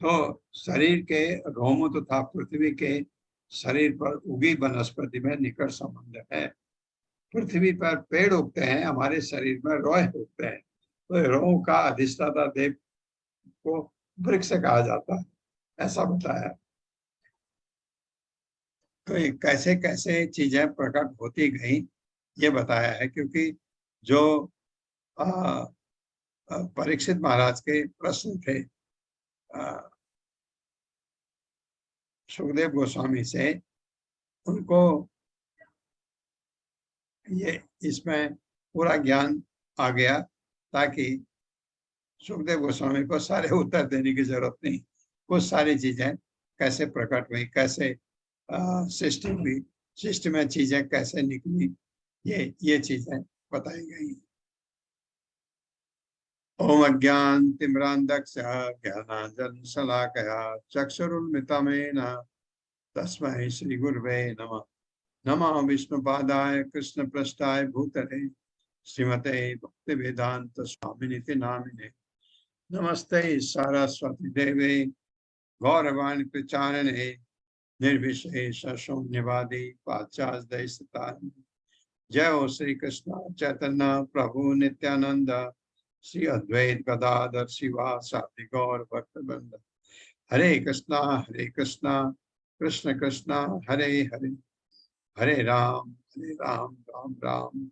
तो शरीर के रोमों तथा पृथ्वी के शरीर पर उगी वनस्पति में निकट संबंध है। पृथ्वी पर पेड़ उगते हैं, हमारे शरीर में रोए उगते हैं। तो रोह का अधिष्ठाता देव को वृक्ष कहा जाता है, ऐसा बताया। तो ये कैसे कैसे चीजें प्रकट होती गई ये बताया है, क्योंकि जो परीक्षित महाराज के प्रश्न थे सुखदेव गोस्वामी से, उनको ये इसमें पूरा ज्ञान आ गया, ताकि सुखदेव गोस्वामी को सारे उत्तर देने की जरूरत नहीं। कुछ सारी चीजें कैसे प्रकट हुई, कैसे सृष्टि हुई, सृष्टि में चीजें कैसे निकली, ये चीजें बताई गई। ओम अज्ञान तिम्रांधक्ष ज्ञानांजन शलाकया चक्षुरुन्मिलितमेन तस्मै श्री गुरुवे नमः। नमः विष्णुपादाय कृष्ण पृष्ठाय भूतले श्रीमते भक्ति वेदांत स्वामिनिति नामिने। नमस्ते सरस्वती देवे गौरवाणी प्रचारणे निर्विशेष शून्यवादी पाश्चात्य देशतारिणे। जय हो श्री कृष्ण चैतन्य प्रभु नित्यानंद श्री अद्वैत गदाधर शिवासादि गौर भक्तवृंद। हरे कृष्णा कृष्ण कृष्णा हरे हरे, हरे राम राम राम